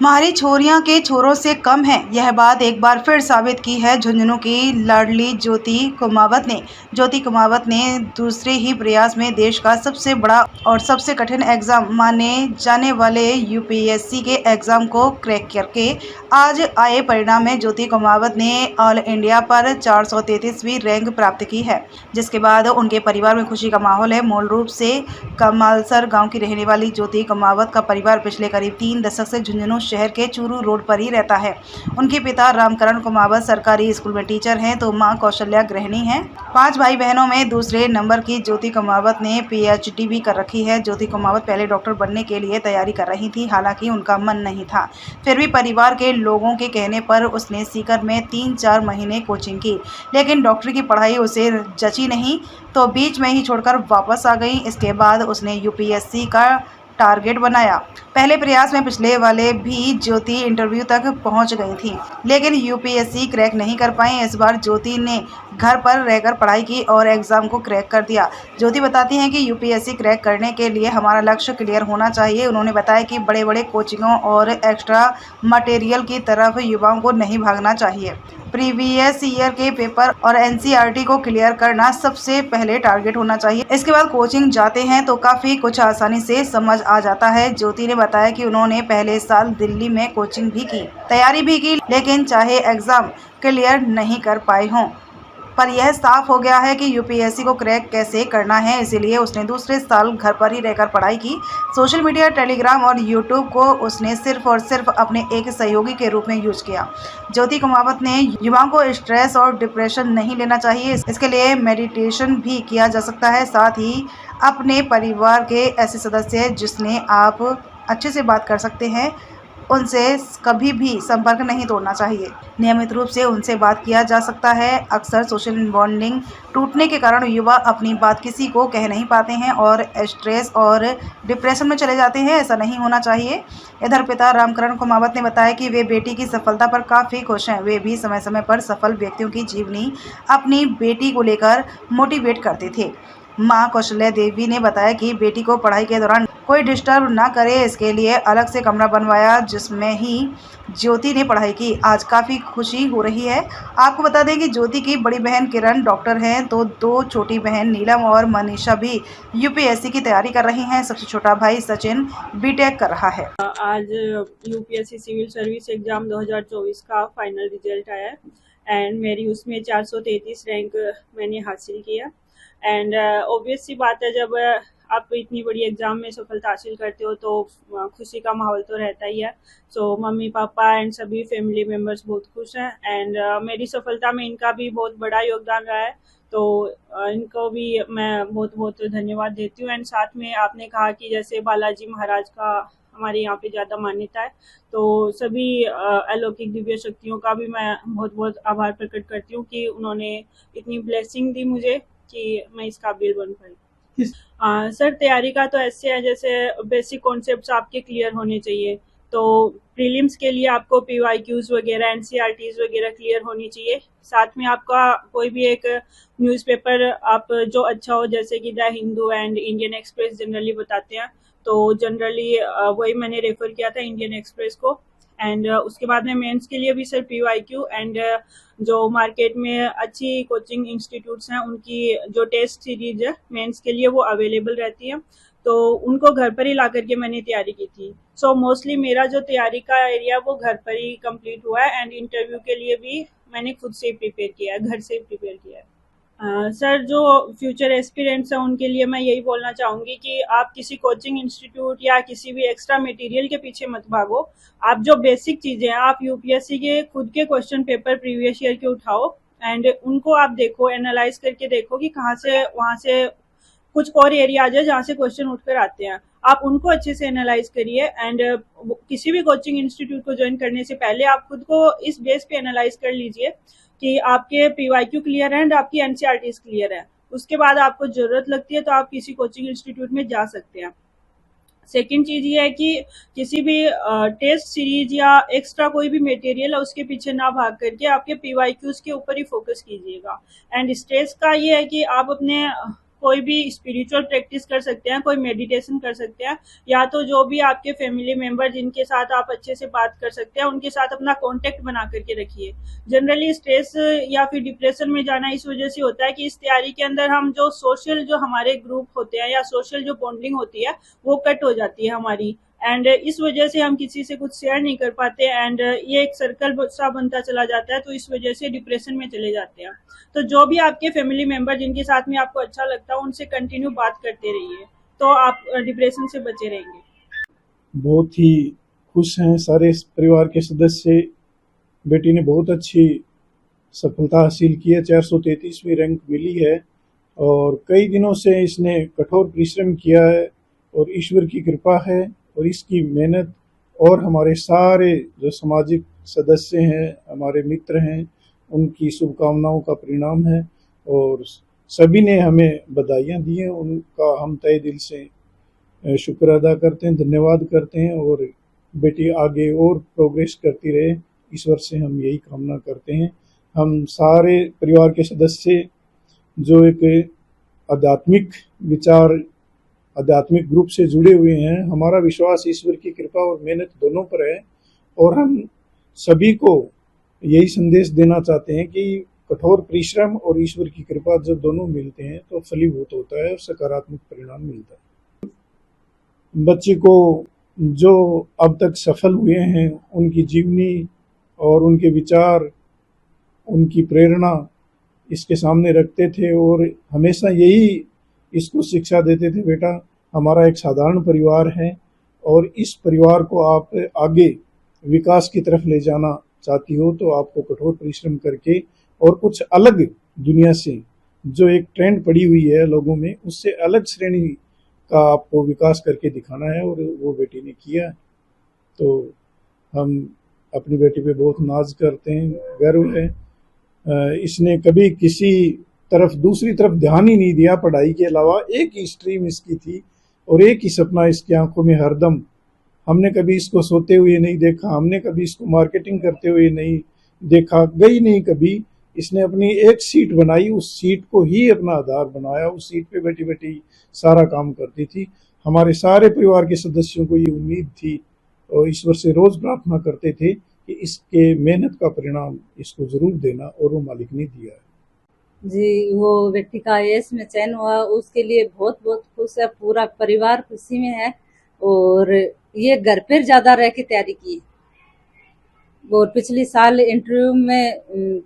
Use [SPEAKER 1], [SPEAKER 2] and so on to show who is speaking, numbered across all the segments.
[SPEAKER 1] हमारी छोरियां के छोरों से कम हैं, यह बात एक बार फिर साबित की है झुंझुनू की लाडली ज्योति कुमावत ने। ज्योति कुमावत ने दूसरे ही प्रयास में देश का सबसे बड़ा और सबसे कठिन एग्जाम माने जाने वाले यूपीएससी के एग्जाम को क्रैक करके आज आए परिणाम में ज्योति कुमावत ने ऑल इंडिया पर 433वीं रैंक प्राप्त की है, जिसके बाद उनके परिवार में खुशी का माहौल है। मूल रूप से कमालसर गाँव की रहने वाली ज्योति कुमावत का परिवार पिछले करीब 3 दशक से झुंझुनू शहर के चूरू रोड पर ही रहता है। उनके पिता रामकरण कुमावत सरकारी स्कूल में टीचर हैं तो मां कौशल्या गृहिणी हैं। 5 भाई बहनों में दूसरे नंबर की ज्योति कुमावत ने पीएचडी भी कर रखी है। ज्योति कुमावत पहले डॉक्टर बनने के लिए तैयारी कर रही थी, हालांकि उनका मन नहीं था। फिर भी परिवार के लोगों के कहने पर उसने सीकर में 3-4 महीने कोचिंग की, लेकिन डॉक्टर की पढ़ाई उसे जची नहीं तो बीच में ही छोड़कर वापस आ गई। इसके बाद उसने यूपीएससी का टारगेट बनाया। पहले प्रयास में पिछले वाले भी ज्योति इंटरव्यू तक पहुंच गई थी, लेकिन यूपीएससी क्रैक नहीं कर पाई। इस बार ज्योति ने घर पर रहकर पढ़ाई की और एग्जाम को क्रैक कर दिया। ज्योति बताती हैं कि यूपीएससी क्रैक करने के लिए हमारा लक्ष्य क्लियर होना चाहिए। उन्होंने बताया कि बड़े बड़े कोचिंगों और एक्स्ट्रा मटेरियल की तरफ युवाओं को नहीं भागना चाहिए। प्रीवियस ईयर के पेपर और एनसीईआरटी को क्लियर करना सबसे पहले टारगेट होना चाहिए। इसके बाद कोचिंग जाते हैं तो काफ़ी कुछ आसानी से समझ आ जाता है। ज्योति ने बताया कि उन्होंने पहले साल दिल्ली में कोचिंग भी की, तैयारी भी की, लेकिन चाहे एग्ज़ाम क्लियर नहीं कर पाए हों, पर यह साफ हो गया है कि यूपीएससी को क्रैक कैसे करना है। इसीलिए उसने दूसरे साल घर पर ही रहकर पढ़ाई की। सोशल मीडिया, टेलीग्राम और यूट्यूब को उसने सिर्फ और सिर्फ अपने एक सहयोगी के रूप में यूज किया। ज्योति कुमावत ने युवाओं को स्ट्रेस और डिप्रेशन नहीं लेना चाहिए, इसके लिए मेडिटेशन भी किया जा सकता है। साथ ही अपने परिवार के ऐसे सदस्य जिसने आप अच्छे से बात कर सकते हैं, उनसे कभी भी संपर्क नहीं तोड़ना चाहिए। नियमित रूप से उनसे बात किया जा सकता है। अक्सर सोशल बॉन्डिंग टूटने के कारण युवा अपनी बात किसी को कह नहीं पाते हैं और स्ट्रेस और डिप्रेशन में चले जाते हैं। ऐसा नहीं होना चाहिए। इधर पिता रामकरण कुमावत ने बताया कि वे बेटी की सफलता पर काफ़ी खुश हैं। वे भी समय समय पर सफल व्यक्तियों की जीवनी अपनी बेटी को लेकर मोटिवेट करते थे। मां कौशल्या देवी ने बताया कि बेटी को पढ़ाई के दौरान कोई डिस्टर्ब ना करे, इसके लिए अलग से कमरा बनवाया जिसमें ही ज्योति ने पढ़ाई की। आज काफ़ी खुशी हो रही है। आपको बता दें कि ज्योति की बड़ी बहन किरण डॉक्टर हैं तो 2 छोटी बहन नीलम और मनीषा भी यूपीएससी की तैयारी कर रही हैं। सबसे छोटा भाई सचिन बीटेक कर रहा है।
[SPEAKER 2] आज यूपीएससी सिविल सर्विस एग्जाम 2024 का फाइनल रिजल्ट आया एंड मेरी उसमें 433 रैंक मैंने हासिल किया। एंड ऑब्वियस सी बात है, जब आप इतनी बड़ी एग्जाम में सफलता हासिल करते हो तो खुशी का माहौल तो रहता ही है। सो मम्मी पापा एंड सभी फैमिली मेम्बर्स बहुत खुश हैं एंड मेरी सफलता में इनका भी बहुत बड़ा योगदान रहा है, तो इनको भी मैं बहुत बहुत धन्यवाद देती हूँ। एंड साथ में आपने कहा कि जैसे बालाजी महाराज का हमारे यहाँ पे ज़्यादा मान्यता है, तो सभी अलौकिक दिव्य शक्तियों का भी मैं बहुत बहुत आभार प्रकट करती हूँ कि उन्होंने इतनी ब्लेसिंग दी मुझे कि मैं इस काबिल बन पाई। सर तैयारी का तो ऐसे है, जैसे बेसिक कॉन्सेप्ट्स आपके क्लियर होने चाहिए। तो प्रीलिम्स के लिए आपको पीवाईक्यूज वगैरह, एनसीईआरटीज वगैरह क्लियर होनी चाहिए। साथ में आपका कोई भी एक न्यूज़पेपर आप जो अच्छा हो, जैसे कि the Hindu and Indian express generally बताते हैं, तो जनरली वही मैंने रेफर किया था, इंडियन एक्सप्रेस को। एंड उसके बाद में मेंस के लिए भी सर पीवाईक्यू एंड जो मार्केट में अच्छी कोचिंग इंस्टीट्यूट्स हैं उनकी जो टेस्ट सीरीज है मेंस के लिए वो अवेलेबल रहती है, तो उनको घर पर ही ला करके मैंने तैयारी की थी। सो मोस्टली मेरा जो तैयारी का एरिया वो घर पर ही कंप्लीट हुआ है एंड इंटरव्यू के लिए भी मैंने खुद से ही प्रिपेयर किया है, घर से ही प्रिपेयर किया है। सर जो फ्यूचर एस्पिरेंट्स हैं उनके लिए मैं यही बोलना चाहूँगी कि आप किसी कोचिंग इंस्टीट्यूट या किसी भी एक्स्ट्रा मटेरियल के पीछे मत भागो। आप जो बेसिक चीज़ें हैं, आप यूपीएससी के खुद के क्वेश्चन पेपर प्रीवियस ईयर के उठाओ एंड उनको आप देखो, एनालाइज करके देखो कि कहाँ से वहाँ से कुछ और एरियाज है जहाँ से क्वेश्चन उठकर आते हैं, आप उनको अच्छे से एनालाइज करिए। एंड किसी भी कोचिंग इंस्टीट्यूट को ज्वाइन करने से पहले आप खुद को इस बेस पे एनालाइज कर लीजिए कि आपके पीवाईक्यू क्लियर है एंड आपकी एनसीईआरटीज क्लियर है। उसके बाद आपको जरूरत लगती है तो आप किसी कोचिंग इंस्टीट्यूट में जा सकते हैं। सेकंड चीज ये है कि किसी भी टेस्ट सीरीज या एक्स्ट्रा कोई भी मटेरियल है उसके पीछे ना भाग करके आपके पीवाईक्यूज के ऊपर ही फोकस कीजिएगा। एंड स्ट्रेस का ये है कि आप अपने कोई भी स्पिरिचुअल प्रैक्टिस कर सकते हैं, कोई मेडिटेशन कर सकते हैं, या तो जो भी आपके फैमिली मेंबर जिनके साथ आप अच्छे से बात कर सकते हैं उनके साथ अपना कांटेक्ट बना करके रखिए। जनरली स्ट्रेस या फिर डिप्रेशन में जाना इस वजह से होता है कि इस तैयारी के अंदर हम जो सोशल जो हमारे ग्रुप होते हैं या सोशल जो बॉन्डिंग होती है वो कट हो जाती है हमारी, एंड इस वजह से हम किसी से कुछ शेयर नहीं कर पाते, एंड ये एक सर्कल सा बनता चला जाता है, तो इस वजह से डिप्रेशन में चले जाते हैं। तो जो भी आपके फैमिली मेंबर जिनके साथ में आपको अच्छा लगता है उनसे कंटिन्यू बात करते रहिए, तो आप डिप्रेशन से बचे रहेंगे।
[SPEAKER 3] बहुत ही खुश हैं सारे परिवार के सदस्य। बेटी ने बहुत अच्छी सफलता हासिल की है, 433वीं रैंक मिली है और कई दिनों से इसने कठोर परिश्रम किया है और ईश्वर की कृपा है और इसकी मेहनत और हमारे सारे जो सामाजिक सदस्य हैं, हमारे मित्र हैं, उनकी शुभकामनाओं का परिणाम है और सभी ने हमें बधाइयाँ दी हैं। उनका हम तहे दिल से शुक्र अदा करते हैं, धन्यवाद करते हैं और बेटी आगे और प्रोग्रेस करती रहे, ईश्वर से हम यही कामना करते हैं। हम सारे परिवार के सदस्य जो एक आध्यात्मिक विचार, आध्यात्मिक ग्रुप से जुड़े हुए हैं, हमारा विश्वास ईश्वर की कृपा और मेहनत दोनों पर है और हम सभी को यही संदेश देना चाहते हैं कि कठोर परिश्रम और ईश्वर की कृपा जब दोनों मिलते हैं तो फलीभूत होता है और सकारात्मक परिणाम मिलता है। बच्चे को जो अब तक सफल हुए हैं उनकी जीवनी और उनके विचार, उनकी प्रेरणा इसके सामने रखते थे और हमेशा यही इसको शिक्षा देते थे, बेटा हमारा एक साधारण परिवार है और इस परिवार को आप आगे विकास की तरफ ले जाना चाहती हो तो आपको कठोर परिश्रम करके और कुछ अलग दुनिया से जो एक ट्रेंड पड़ी हुई है लोगों में उससे अलग श्रेणी का आपको विकास करके दिखाना है और वो बेटी ने किया। तो हम अपनी बेटी पे बहुत नाज करते हैं, गर्व है। इसने कभी किसी तरफ दूसरी तरफ ध्यान ही नहीं दिया, पढ़ाई के अलावा एक ही स्ट्रीम इसकी थी और एक ही सपना इसकी आंखों में हरदम। हमने कभी इसको सोते हुए नहीं देखा, हमने कभी इसको मार्केटिंग करते हुए नहीं देखा, गई नहीं कभी। इसने अपनी एक सीट बनाई, उस सीट को ही अपना आधार बनाया, उस सीट पे बैठी बैठी सारा काम करती थी। हमारे सारे परिवार के सदस्यों को ये उम्मीद थी और ईश्वर से रोज प्रार्थना करते थे कि इसके मेहनत का परिणाम इसको जरूर देना और वो मालिक ने दिया है।
[SPEAKER 4] जी, वो व्यक्ति का आईएएस में चयन हुआ उसके लिए बहुत बहुत खुश है, पूरा परिवार खुशी में है और ये घर पर ज्यादा रह के तैयारी की और पिछले साल इंटरव्यू में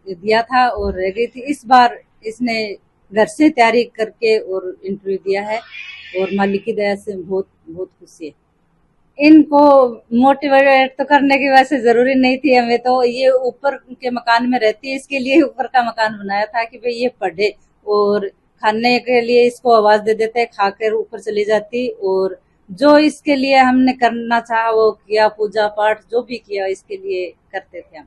[SPEAKER 4] दिया था और रह गई थी। इस बार इसने घर से तैयारी करके और इंटरव्यू दिया है और मालिक की दया से बहुत बहुत खुशी है। इनको मोटिवेट तो करने की वैसे जरूरी नहीं थी हमें, तो ये ऊपर के मकान में रहती है, इसके लिए ऊपर का मकान बनाया था कि भाई ये पढ़े और खाने के लिए इसको आवाज दे देते, खाकर ऊपर चली जाती और जो इसके लिए हमने करना चाहा वो किया, पूजा पाठ जो भी किया इसके लिए करते थे हम।